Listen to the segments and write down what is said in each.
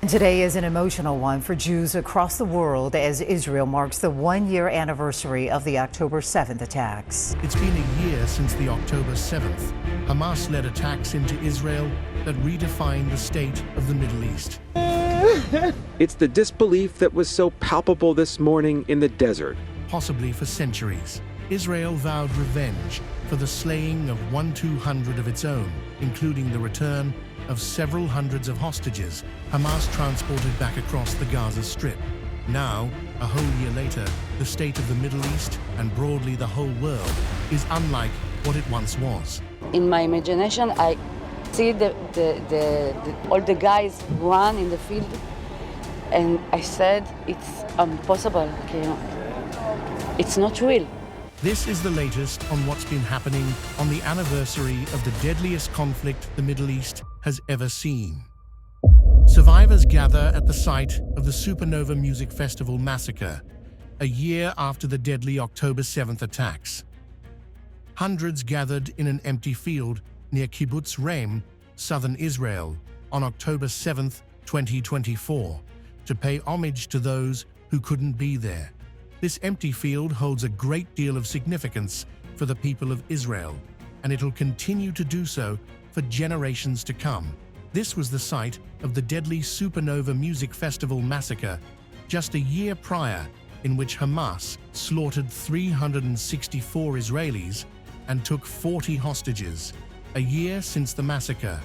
Today is an emotional one for Jews across the world as Israel marks the one-year anniversary of the October 7th attacks. It's been a year since the October 7th, Hamas-led attacks into Israel that redefined the state of the Middle East. It's the disbelief that was so palpable this morning in the desert. Possibly for centuries, Israel vowed revenge for the slaying of 1,200 of its own, including the return of several hundreds of hostages Hamas transported back across the Gaza Strip. Now, a whole year later, the state of the Middle East, and broadly the whole world, is unlike what it once was. In my imagination, I see all the guys run in the field, and I said, it's impossible, it's not real. This is the latest on what's been happening on the anniversary of the deadliest conflict the Middle East has ever seen. Survivors gather at the site of the Supernova Music Festival massacre, a year after the deadly October 7th attacks. Hundreds gathered in an empty field near Kibbutz Reim, southern Israel, on October 7th, 2024, to pay homage to those who couldn't be there. This empty field holds a great deal of significance for the people of Israel, and it'll continue to do so for generations to come. This was the site of the deadly Supernova Music Festival massacre just a year prior, in which Hamas slaughtered 364 Israelis and took 40 hostages. A year since the massacre,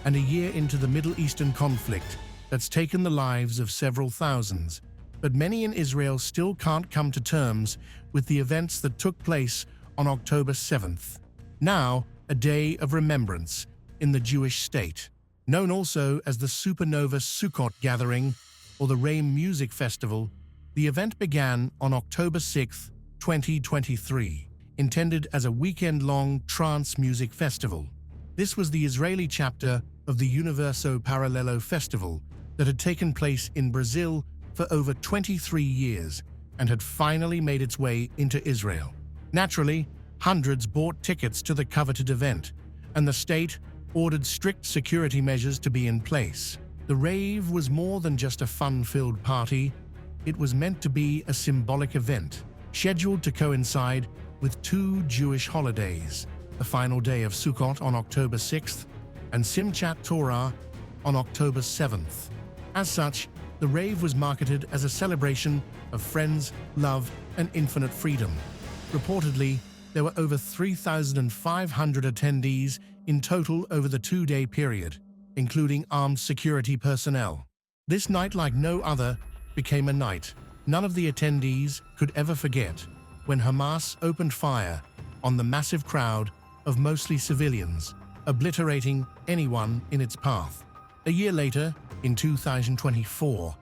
and a year into the Middle Eastern conflict that's taken the lives of several thousands. But many in Israel still can't come to terms with the events that took place on October 7th. Now, a day of remembrance in the Jewish state. Known also as the Supernova Sukkot Gathering or the Reim Music Festival, the event began on October 6, 2023, intended as a weekend-long trance music festival. This was the Israeli chapter of the Universo Paralelo Festival that had taken place in Brazil for over 23 years and had finally made its way into Israel. Naturally, hundreds bought tickets to the coveted event, and the state ordered strict security measures to be in place. The rave was more than just a fun-filled party. It was meant to be a symbolic event, scheduled to coincide with two Jewish holidays, the final day of Sukkot on October 6th and Simchat Torah on October 7th. As such, the rave was marketed as a celebration of friends, love, and infinite freedom. Reportedly, there were over 3,500 attendees in total over the two-day period, including armed security personnel. This night, like no other, became a night none of the attendees could ever forget, when Hamas opened fire on the massive crowd of mostly civilians, obliterating anyone in its path. A year later, in 2024,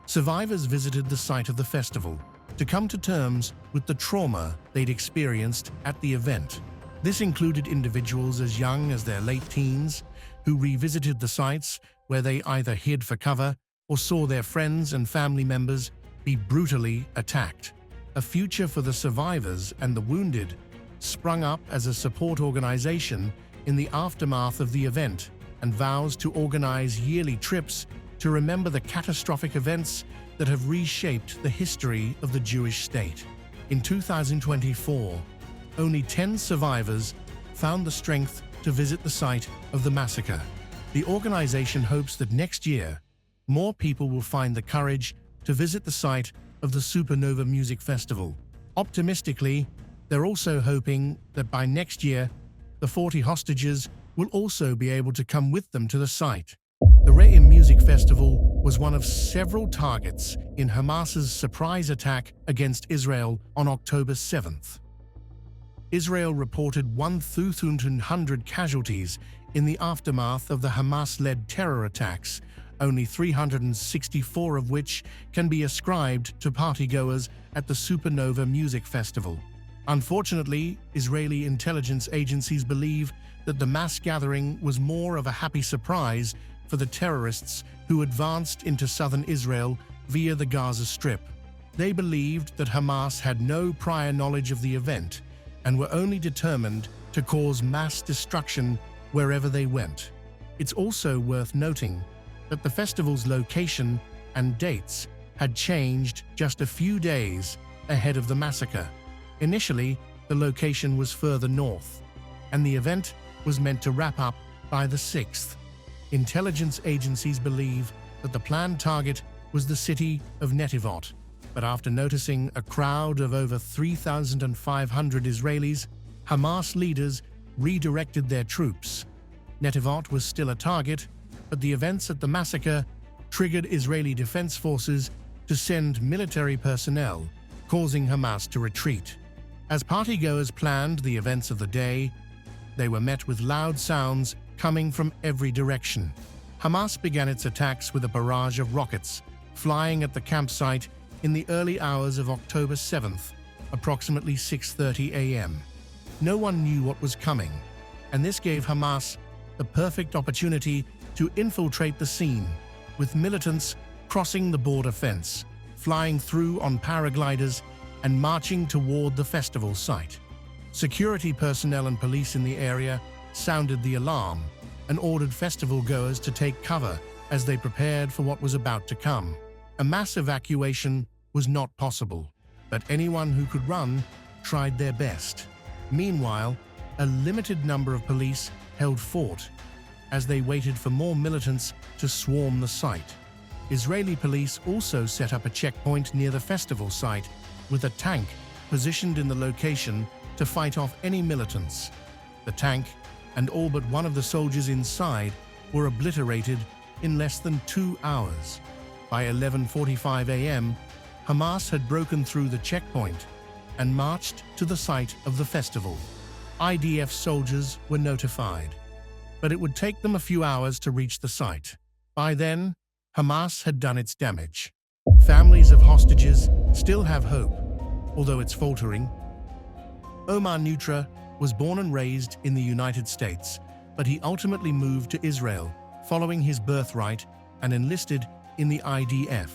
survivors visited the site of the festival to come to terms with the trauma they'd experienced at the event. This included individuals as young as their late teens who revisited the sites where they either hid for cover or saw their friends and family members be brutally attacked. A Future for the Survivors and the Wounded sprung up as a support organization in the aftermath of the event and vows to organize yearly trips to remember the catastrophic events that have reshaped the history of the Jewish state. In 2024, only 10 survivors found the strength to visit the site of the massacre. The organization hopes that next year, more people will find the courage to visit the site of the Supernova Music Festival. Optimistically, they're also hoping that by next year, the 40 hostages will also be able to come with them to the site. The Reim Music Festival was one of several targets in Hamas's surprise attack against Israel on October 7th. Israel reported 1,200 casualties in the aftermath of the Hamas-led terror attacks, only 364 of which can be ascribed to partygoers at the Supernova Music Festival. Unfortunately, Israeli intelligence agencies believe that the mass gathering was more of a happy surprise for the terrorists who advanced into southern Israel via the Gaza Strip. They believed that Hamas had no prior knowledge of the event and were only determined to cause mass destruction wherever they went. It's also worth noting that the festival's location and dates had changed just a few days ahead of the massacre. Initially, the location was further north, and the event was meant to wrap up by the 6th. Intelligence agencies believe that the planned target was the city of Netivot, but after noticing a crowd of over 3,500 Israelis, Hamas leaders redirected their troops. Netivot was still a target, but the events at the massacre triggered Israeli defense forces to send military personnel, causing Hamas to retreat. As partygoers planned the events of the day, they were met with loud sounds coming from every direction. Hamas began its attacks with a barrage of rockets, flying at the campsite in the early hours of October 7th, approximately 6:30 a.m. No one knew what was coming, and this gave Hamas the perfect opportunity to infiltrate the scene, with militants crossing the border fence, flying through on paragliders, and marching toward the festival site. Security personnel and police in the area sounded the alarm and ordered festival-goers to take cover as they prepared for what was about to come. A mass evacuation was not possible, but anyone who could run tried their best. Meanwhile, a limited number of police held fort as they waited for more militants to swarm the site. Israeli police also set up a checkpoint near the festival site with a tank positioned in the location to fight off any militants. The tank and all but one of the soldiers inside were obliterated in less than 2 hours. By 11:45 a.m., Hamas had broken through the checkpoint and marched to the site of the festival. IDF soldiers were notified, but it would take them a few hours to reach the site. By then, Hamas had done its damage. Families of hostages still have hope, although it's faltering. Omar Neutra was born and raised in the United States, but he ultimately moved to Israel following his birthright and enlisted in the IDF.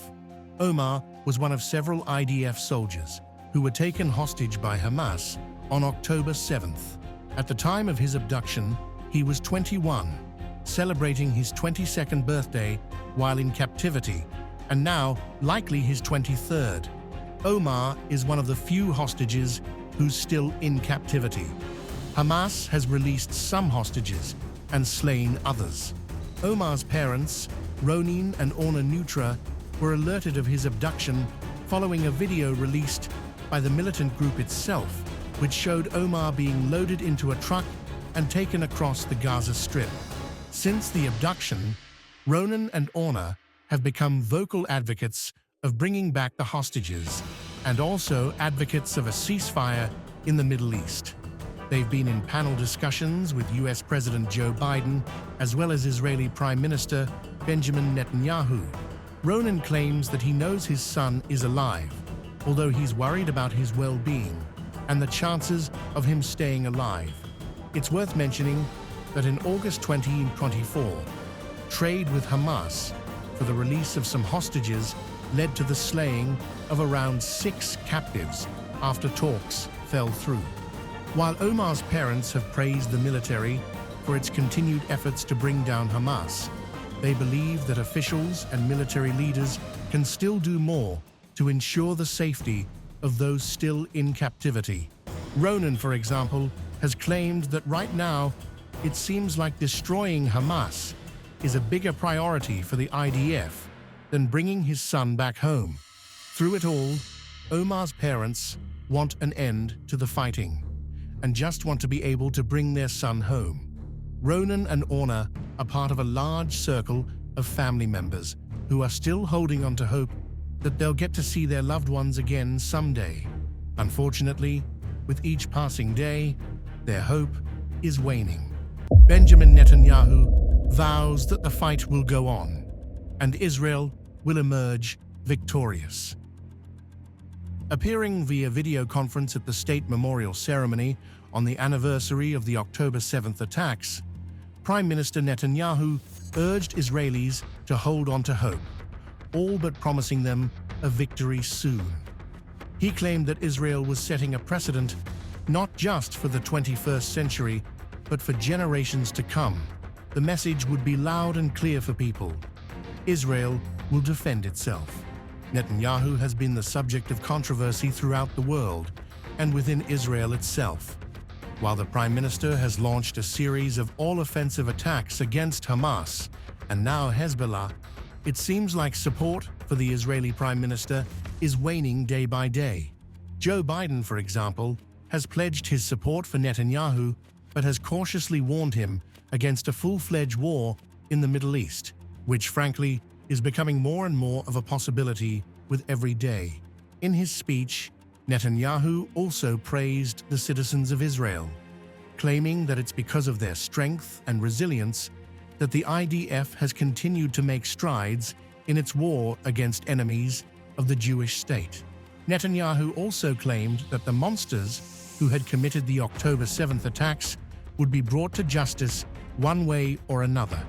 Omar was one of several IDF soldiers who were taken hostage by Hamas on October 7th. At the time of his abduction, he was 21, celebrating his 22nd birthday while in captivity, and now likely his 23rd. Omar is one of the few hostages who's still in captivity. Hamas has released some hostages and slain others. Omar's parents, Ronin and Omar Neutra, were alerted of his abduction following a video released by the militant group itself, which showed Omar being loaded into a truck and taken across the Gaza Strip. Since the abduction, Ronin and Omar have become vocal advocates of bringing back the hostages and also advocates of a ceasefire in the Middle East. They've been in panel discussions with US President Joe Biden as well as Israeli Prime Minister Benjamin Netanyahu. Ronin claims that he knows his son is alive, although he's worried about his well-being and the chances of him staying alive. It's worth mentioning that in August 2024, trade with Hamas for the release of some hostages led to the slaying of around 6 captives after talks fell through. While Omar's parents have praised the military for its continued efforts to bring down Hamas, they believe that officials and military leaders can still do more to ensure the safety of those still in captivity. Ronin, for example, has claimed that right now it seems like destroying Hamas is a bigger priority for the IDF than bringing his son back home. Through it all, Omar's parents want an end to the fighting and just want to be able to bring their son home. Ronin and Omar are part of a large circle of family members who are still holding on to hope that they'll get to see their loved ones again someday. Unfortunately, with each passing day, their hope is waning. Benjamin Netanyahu vows that the fight will go on, and Israel will emerge victorious. Appearing via video conference at the State Memorial Ceremony on the anniversary of the October 7th attacks, Prime Minister Netanyahu urged Israelis to hold on to hope, all but promising them a victory soon. He claimed that Israel was setting a precedent not just for the 21st century, but for generations to come. The message would be loud and clear for people. Israel will defend itself. Netanyahu has been the subject of controversy throughout the world and within Israel itself. While the Prime Minister has launched a series of all-offensive attacks against Hamas and now Hezbollah, it seems like support for the Israeli Prime Minister is waning day by day. Joe Biden, for example, has pledged his support for Netanyahu, but has cautiously warned him against a full-fledged war in the Middle East, which frankly is becoming more and more of a possibility with every day. In his speech, Netanyahu also praised the citizens of Israel, claiming that it's because of their strength and resilience that the IDF has continued to make strides in its war against enemies of the Jewish state. Netanyahu also claimed that the monsters who had committed the October 7th attacks would be brought to justice one way or another.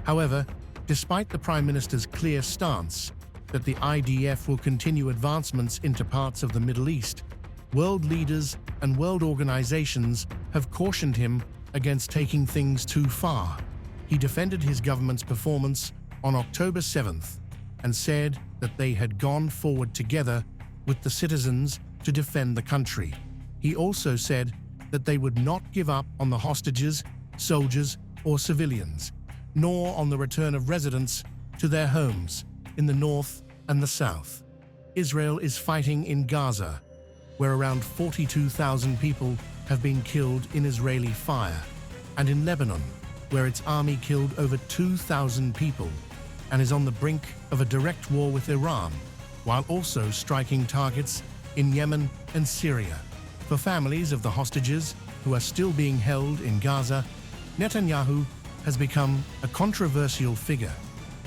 However, despite the Prime Minister's clear stance that the IDF will continue advancements into parts of the Middle East, world leaders and world organizations have cautioned him against taking things too far. He defended his government's performance on October 7th and said that they had gone forward together with the citizens to defend the country. He also said that they would not give up on the hostages, soldiers, or civilians, nor on the return of residents to their homes in the north and the south. Israel is fighting in Gaza, where around 42,000 people have been killed in Israeli fire, and in Lebanon, where its army killed over 2,000 people and is on the brink of a direct war with Iran, while also striking targets in Yemen and Syria. For families of the hostages who are still being held in Gaza, Netanyahu has become a controversial figure.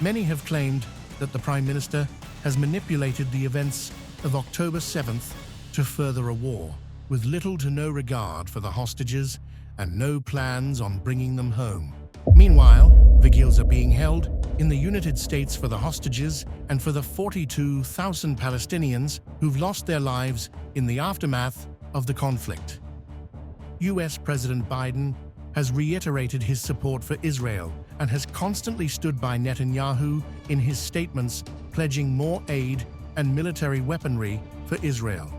Many have claimed that the Prime Minister has manipulated the events of October 7th to further a war, with little to no regard for the hostages and no plans on bringing them home. Meanwhile, vigils are being held in the United States for the hostages and for the 42,000 Palestinians who've lost their lives in the aftermath of the conflict. US President Biden has reiterated his support for Israel and has constantly stood by Netanyahu in his statements pledging more aid and military weaponry for Israel.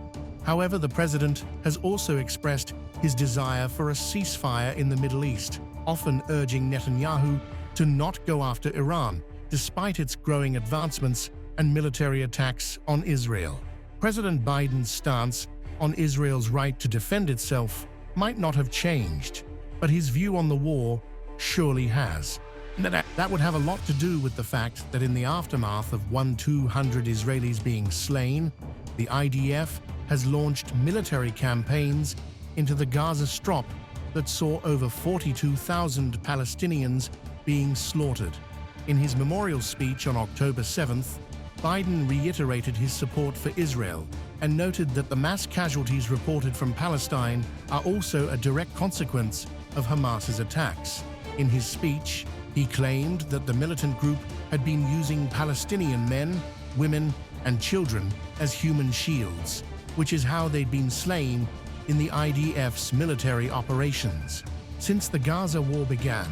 However, the president has also expressed his desire for a ceasefire in the Middle East, often urging Netanyahu to not go after Iran, despite its growing advancements and military attacks on Israel. President Biden's stance on Israel's right to defend itself might not have changed, but his view on the war surely has. That would have a lot to do with the fact that in the aftermath of 200 Israelis being slain, the IDF has launched military campaigns into the Gaza Strip that saw over 42,000 Palestinians being slaughtered. In his memorial speech on October 7th, Biden reiterated his support for Israel and noted that the mass casualties reported from Palestine are also a direct consequence of Hamas's attacks. In his speech, he claimed that the militant group had been using Palestinian men, women, and children as human shields, which is how they'd been slain in the IDF's military operations. Since the Gaza war began,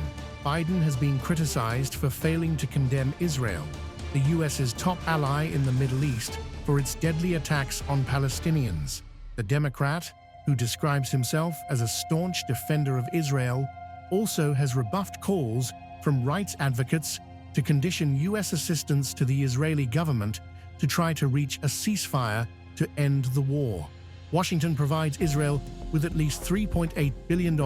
Biden has been criticized for failing to condemn Israel, the US's top ally in the Middle East, for its deadly attacks on Palestinians. The Democrat, who describes himself as a staunch defender of Israel, also has rebuffed calls from rights advocates to condition US assistance to the Israeli government to try to reach a ceasefire to end the war. Washington provides Israel with at least $3.8 billion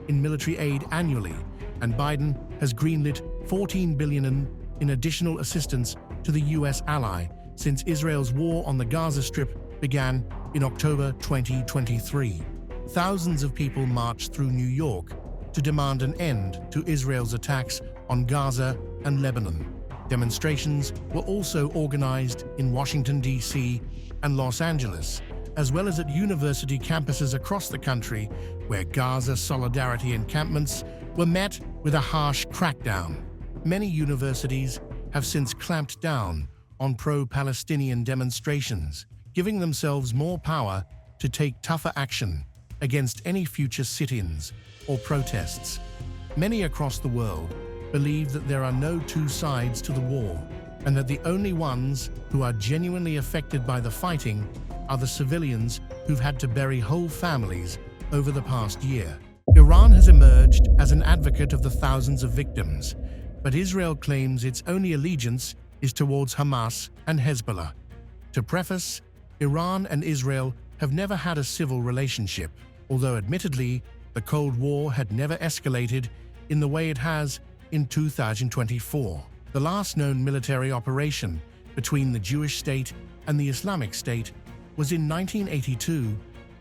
in military aid annually, and Biden has greenlit $14 billion in additional assistance to the US ally since Israel's war on the Gaza Strip began in October 2023. Thousands of people marched through New York to demand an end to Israel's attacks on Gaza and Lebanon. Demonstrations were also organized in Washington, D.C. and Los Angeles, as well as at university campuses across the country, where Gaza solidarity encampments were met with a harsh crackdown. Many universities have since clamped down on pro-Palestinian demonstrations, giving themselves more power to take tougher action against any future sit-ins or protests. Many across the world believe that there are no two sides to the war, and that the only ones who are genuinely affected by the fighting are the civilians who've had to bury whole families over the past year. Iran has emerged as an advocate of the thousands of victims, but Israel claims its only allegiance is towards Hamas and Hezbollah. To preface, Iran and Israel have never had a civil relationship, although admittedly, the Cold War had never escalated in the way it has in 2024. The last known military operation between the Jewish state and the Islamic State was in 1982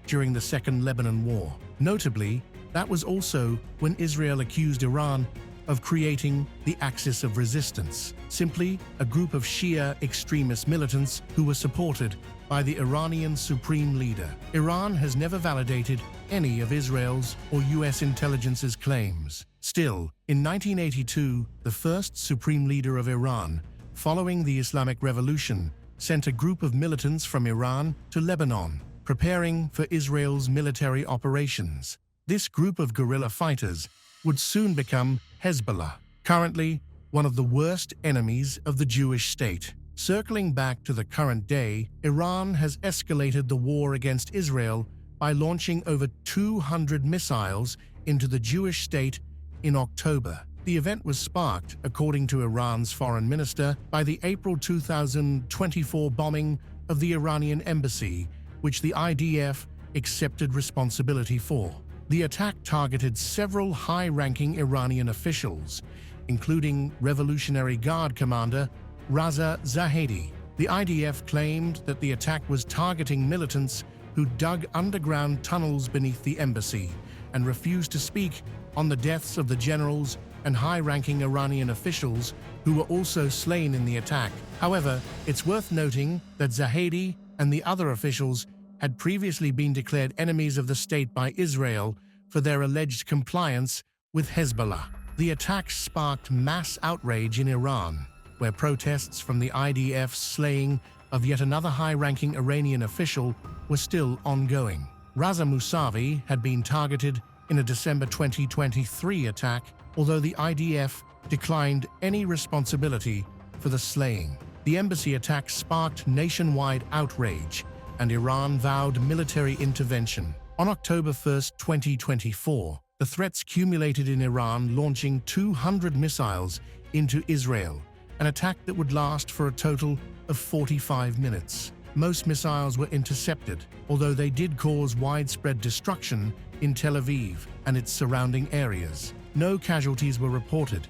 during the Second Lebanon War. Notably, that was also when Israel accused Iran of creating the Axis of Resistance, simply a group of Shia extremist militants who were supported by the Iranian supreme leader. Iran has never validated any of Israel's or US intelligence's claims. Still, in 1982, the first supreme leader of Iran, following the Islamic Revolution, sent a group of militants from Iran to Lebanon, preparing for Israel's military operations. This group of guerrilla fighters would soon become Hezbollah, currently one of the worst enemies of the Jewish state. Circling back to the current day, Iran has escalated the war against Israel by launching over 200 missiles into the Jewish state in October. The event was sparked, according to Iran's foreign minister, by the April 2024 bombing of the Iranian embassy, which the IDF accepted responsibility for. The attack targeted several high-ranking Iranian officials, including Revolutionary Guard commander Raza Zahedi. The IDF claimed that the attack was targeting militants who dug underground tunnels beneath the embassy and refused to speak on the deaths of the generals and high-ranking Iranian officials who were also slain in the attack. However, it's worth noting that Zahedi and the other officials had previously been declared enemies of the state by Israel for their alleged compliance with Hezbollah. The attack sparked mass outrage in Iran, where protests from the IDF's slaying of yet another high-ranking Iranian official were still ongoing. Raza Mousavi had been targeted in a December 2023 attack, although the IDF declined any responsibility for the slaying. The embassy attack sparked nationwide outrage, and Iran vowed military intervention. On October 1, 2024, the threats culminated in Iran launching 200 missiles into Israel, an attack that would last for a total of 45 minutes. Most missiles were intercepted, although they did cause widespread destruction in Tel Aviv and its surrounding areas. No casualties were reported.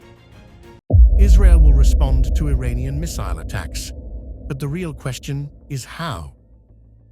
Israel will respond to Iranian missile attacks, but the real question is how.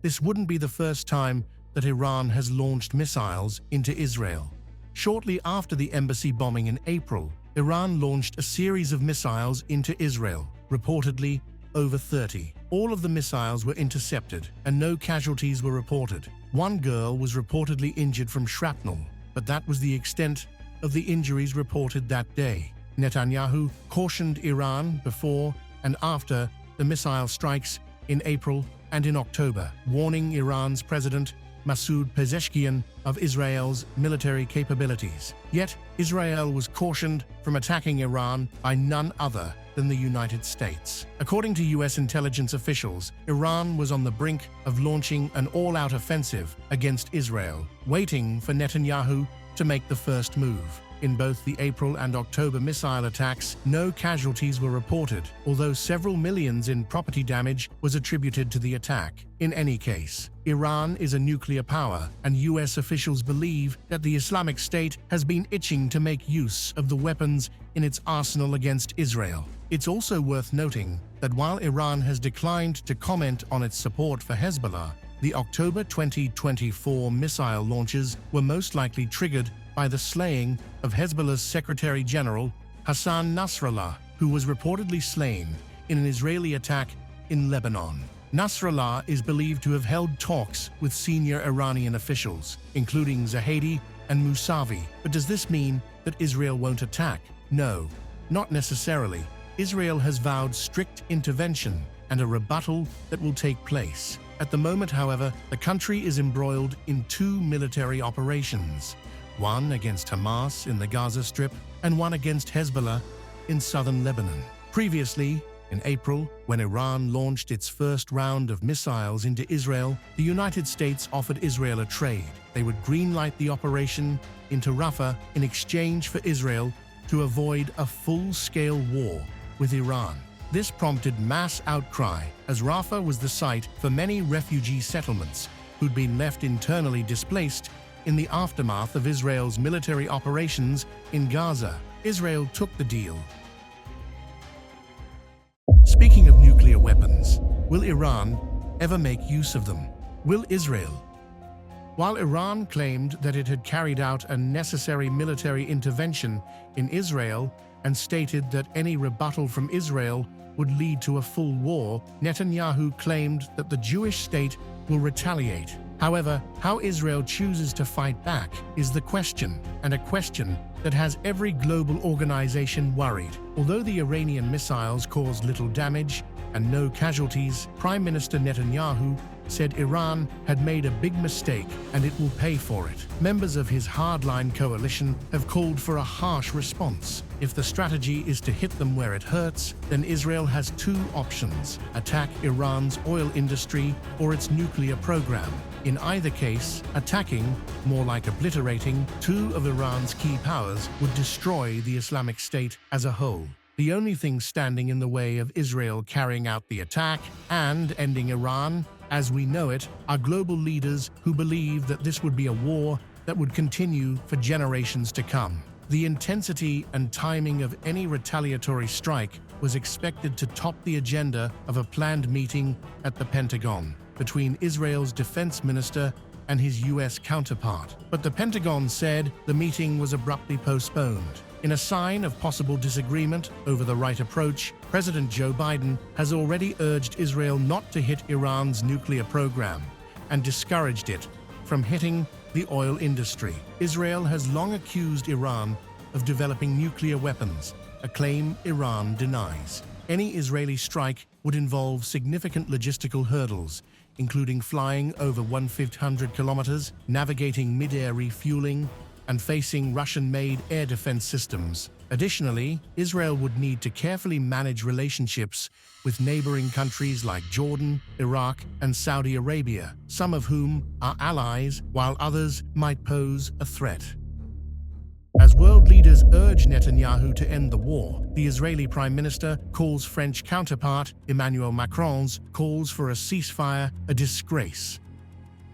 This wouldn't be the first time that Iran has launched missiles into Israel. Shortly after the embassy bombing in April, Iran launched a series of missiles into Israel, reportedly over 30. All of the missiles were intercepted, and no casualties were reported. One girl was reportedly injured from shrapnel, but that was the extent of the injuries reported that day. Netanyahu cautioned Iran before and after the missile strikes in April and in October, warning Iran's President Masoud Pezeshkian of Israel's military capabilities. Yet, Israel was cautioned from attacking Iran by none other than the United States. According to US intelligence officials, Iran was on the brink of launching an all-out offensive against Israel, waiting for Netanyahu to make the first move. In both the April and October missile attacks, no casualties were reported, although several millions in property damage was attributed to the attack. In any case, Iran is a nuclear power, and US officials believe that the Islamic State has been itching to make use of the weapons in its arsenal against Israel. It's also worth noting that while Iran has declined to comment on its support for Hezbollah, the October 2024 missile launches were most likely triggered by the slaying of Hezbollah's Secretary General Hassan Nasrallah, who was reportedly slain in an Israeli attack in Lebanon. Nasrallah is believed to have held talks with senior Iranian officials, including Zahedi and Mousavi. But does this mean that Israel won't attack? No, not necessarily. Israel has vowed strict intervention and a rebuttal that will take place. At the moment, however, the country is embroiled in two military operations, one against Hamas in the Gaza Strip and one against Hezbollah in southern Lebanon. Previously, In April, when Iran launched its first round of missiles into Israel, the United States offered Israel a trade. They would greenlight the operation into Rafah in exchange for Israel to avoid a full-scale war with Iran. This prompted mass outcry, as Rafah was the site for many refugee settlements who'd been left internally displaced in the aftermath of Israel's military operations in Gaza. Israel took the deal. Speaking of nuclear weapons, will Iran ever make use of them? Will Israel? While Iran claimed that it had carried out a necessary military intervention in Israel and stated that any rebuttal from Israel would lead to a full war, Netanyahu claimed that the Jewish state will retaliate. However, how Israel chooses to fight back is the question, and a question that has every global organization worried. Although the Iranian missiles caused little damage and no casualties, Prime Minister Netanyahu said Iran had made a big mistake and it will pay for it. Members of his hardline coalition have called for a harsh response. If the strategy is to hit them where it hurts, then Israel has two options: attack Iran's oil industry or its nuclear program. In either case, attacking, more like obliterating, two of Iran's key powers would destroy the Islamic State as a whole. The only thing standing in the way of Israel carrying out the attack and ending Iran as we know it are global leaders who believe that this would be a war that would continue for generations to come. The intensity and timing of any retaliatory strike was expected to top the agenda of a planned meeting at the Pentagon between Israel's defense minister and his U.S. counterpart. But the Pentagon said the meeting was abruptly postponed. In a sign of possible disagreement over the right approach, President Joe Biden has already urged Israel not to hit Iran's nuclear program and discouraged it from hitting the oil industry. Israel has long accused Iran of developing nuclear weapons, a claim Iran denies. Any Israeli strike would involve significant logistical hurdles, including flying over 1,500 kilometers, navigating mid-air refueling, and facing Russian-made air defense systems. Additionally, Israel would need to carefully manage relationships with neighboring countries like Jordan, Iraq, and Saudi Arabia, some of whom are allies, while others might pose a threat. As world leaders urge Netanyahu to end the war, the Israeli Prime Minister calls French counterpart Emmanuel Macron's calls for a ceasefire a disgrace.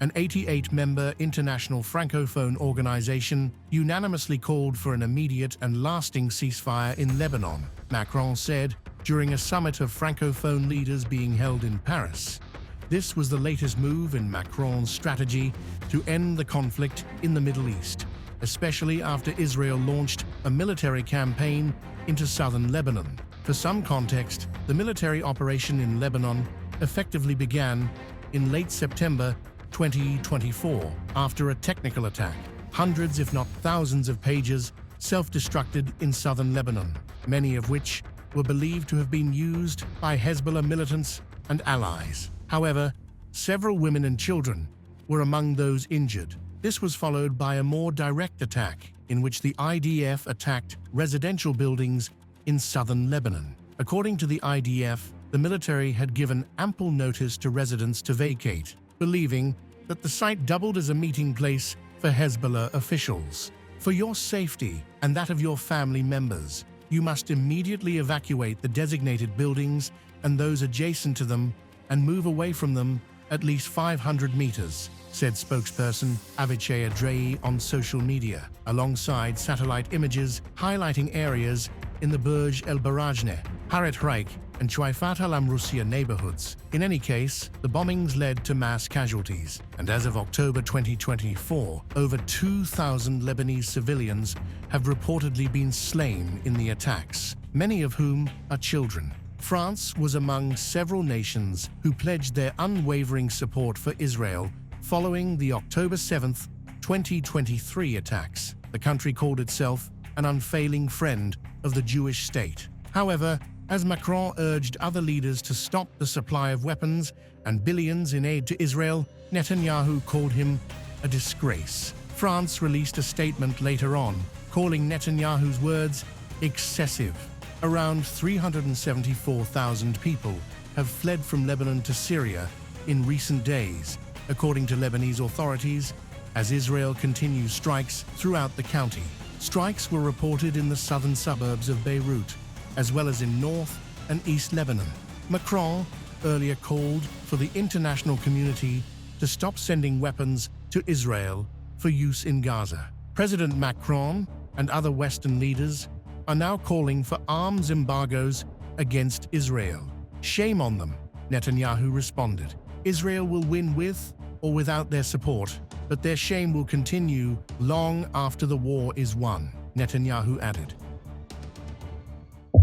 An 88-member international francophone organization unanimously called for an immediate and lasting ceasefire in Lebanon, Macron said during a summit of francophone leaders being held in Paris. This was the latest move in Macron's strategy to end the conflict in the Middle East, especially after Israel launched a military campaign into southern Lebanon. For some context, the military operation in Lebanon effectively began in late September 2024 after a technical attack. Hundreds, if not thousands of pages self-destructed in southern Lebanon, many of which were believed to have been used by Hezbollah militants and allies. However, several women and children were among those injured. This was followed by a more direct attack in which the IDF attacked residential buildings in southern Lebanon. According to the IDF, the military had given ample notice to residents to vacate, believing that the site doubled as a meeting place for Hezbollah officials. For your safety and that of your family members, you must immediately evacuate the designated buildings and those adjacent to them and move away from them at least 500 meters, said spokesperson Avichai Adrei on social media, alongside satellite images highlighting areas in the Burj El Barajneh, Haret Reich, and Chuaifat al-Amrusia neighborhoods. In any case, the bombings led to mass casualties, and as of October 2024, over 2,000 Lebanese civilians have reportedly been slain in the attacks, many of whom are children. France was among several nations who pledged their unwavering support for Israel following the October 7, 2023 attacks. The country called itself an unfailing friend of the Jewish state. However, as Macron urged other leaders to stop the supply of weapons and billions in aid to Israel, Netanyahu called him a disgrace. France released a statement later on, calling Netanyahu's words excessive. Around 374,000 people have fled from Lebanon to Syria in recent days, according to Lebanese authorities, as Israel continues strikes throughout the county. Strikes were reported in the southern suburbs of Beirut, as well as in North and East Lebanon. Macron earlier called for the international community to stop sending weapons to Israel for use in Gaza. President Macron and other Western leaders are now calling for arms embargoes against Israel. Shame on them, Netanyahu responded. Israel will win with or without their support, but their shame will continue long after the war is won, Netanyahu added.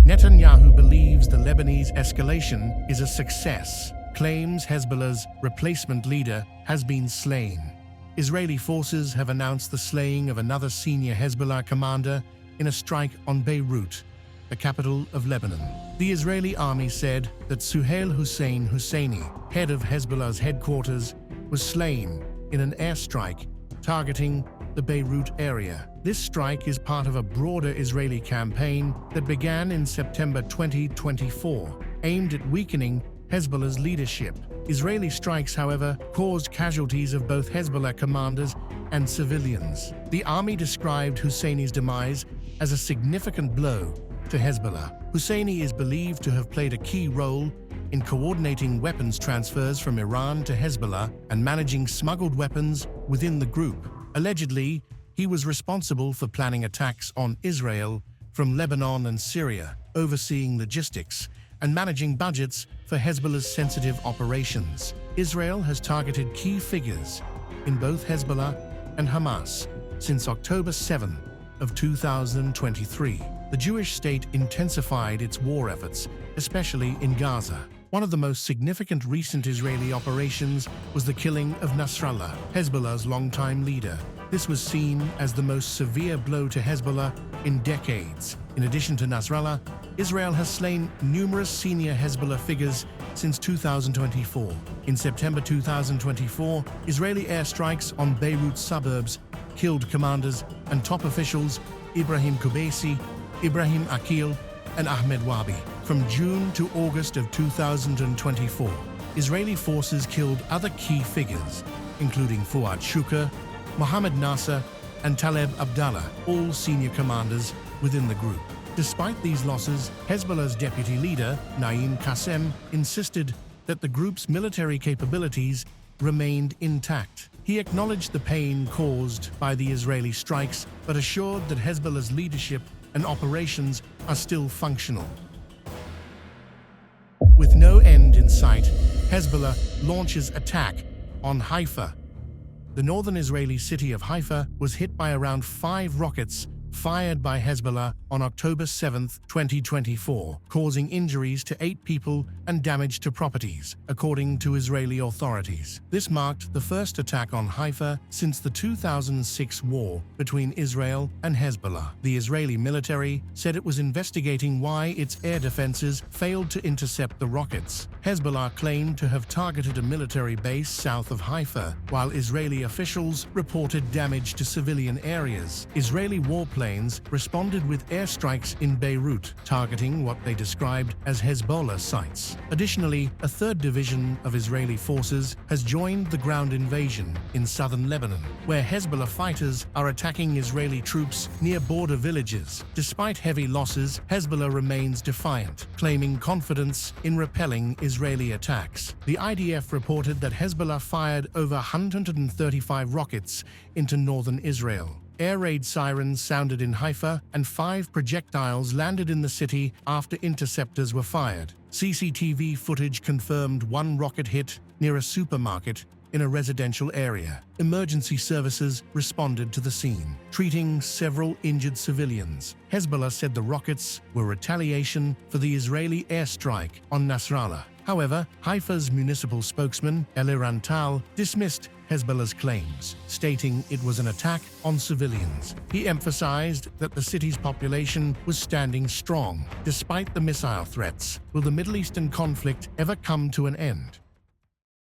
Netanyahu believes the Lebanese escalation is a success, claims Hezbollah's replacement leader has been slain. Israeli forces have announced the slaying of another senior Hezbollah commander in a strike on Beirut, the capital of Lebanon. The Israeli army said that Suhail Hussein Husseini, head of Hezbollah's headquarters, was slain in an airstrike targeting the Beirut area. This strike is part of a broader Israeli campaign that began in September 2024, aimed at weakening Hezbollah's leadership. Israeli strikes, however, caused casualties of both Hezbollah commanders and civilians. The army described Husseini's demise as a significant blow to Hezbollah. Husseini is believed to have played a key role in coordinating weapons transfers from Iran to Hezbollah and managing smuggled weapons within the group. Allegedly, he was responsible for planning attacks on Israel from Lebanon and Syria, overseeing logistics and managing budgets for Hezbollah's sensitive operations. Israel has targeted key figures in both Hezbollah and Hamas since October 7 of 2023. The Jewish state intensified its war efforts, especially in Gaza. One of the most significant recent Israeli operations was the killing of Nasrallah, Hezbollah's longtime leader. This was seen as the most severe blow to Hezbollah in decades. In addition to Nasrallah, Israel has slain numerous senior Hezbollah figures since 2024. In September 2024, Israeli airstrikes on Beirut suburbs killed commanders and top officials Ibrahim Kubaisi, Ibrahim Akil, and Ahmed Wabi. From June to August of 2024, Israeli forces killed other key figures, including Fuad Shukr, Mohammed Nasser, and Taleb Abdallah, all senior commanders within the group. Despite these losses, Hezbollah's deputy leader, Naim Qassem, insisted that the group's military capabilities remained intact. He acknowledged the pain caused by the Israeli strikes, but assured that Hezbollah's leadership and operations are still functional. With no end in sight, Hezbollah launches attack on Haifa. The northern Israeli city of Haifa was hit by around 5 rockets fired by Hezbollah on October 7, 2024, causing injuries to 8 people and damage to properties, according to Israeli authorities. This marked the first attack on Haifa since the 2006 war between Israel and Hezbollah. The Israeli military said it was investigating why its air defenses failed to intercept the rockets. Hezbollah claimed to have targeted a military base south of Haifa, while Israeli officials reported damage to civilian areas. Israeli warplanes responded with airstrikes in Beirut, targeting what they described as Hezbollah sites. Additionally, a third division of Israeli forces has joined the ground invasion in southern Lebanon, where Hezbollah fighters are attacking Israeli troops near border villages. Despite heavy losses, Hezbollah remains defiant, claiming confidence in repelling Israeli attacks. The IDF reported that Hezbollah fired over 135 rockets into northern Israel. Air raid sirens sounded in Haifa, and 5 projectiles landed in the city after interceptors were fired. CCTV footage confirmed 1 rocket hit near a supermarket in a residential area. Emergency services responded to the scene, treating several injured civilians. Hezbollah said the rockets were retaliation for the Israeli airstrike on Nasrallah. However, Haifa's municipal spokesman, Eliran Tal, dismissed Hezbollah's claims, stating it was an attack on civilians. He emphasized that the city's population was standing strong, despite the missile threats. Will the Middle Eastern conflict ever come to an end?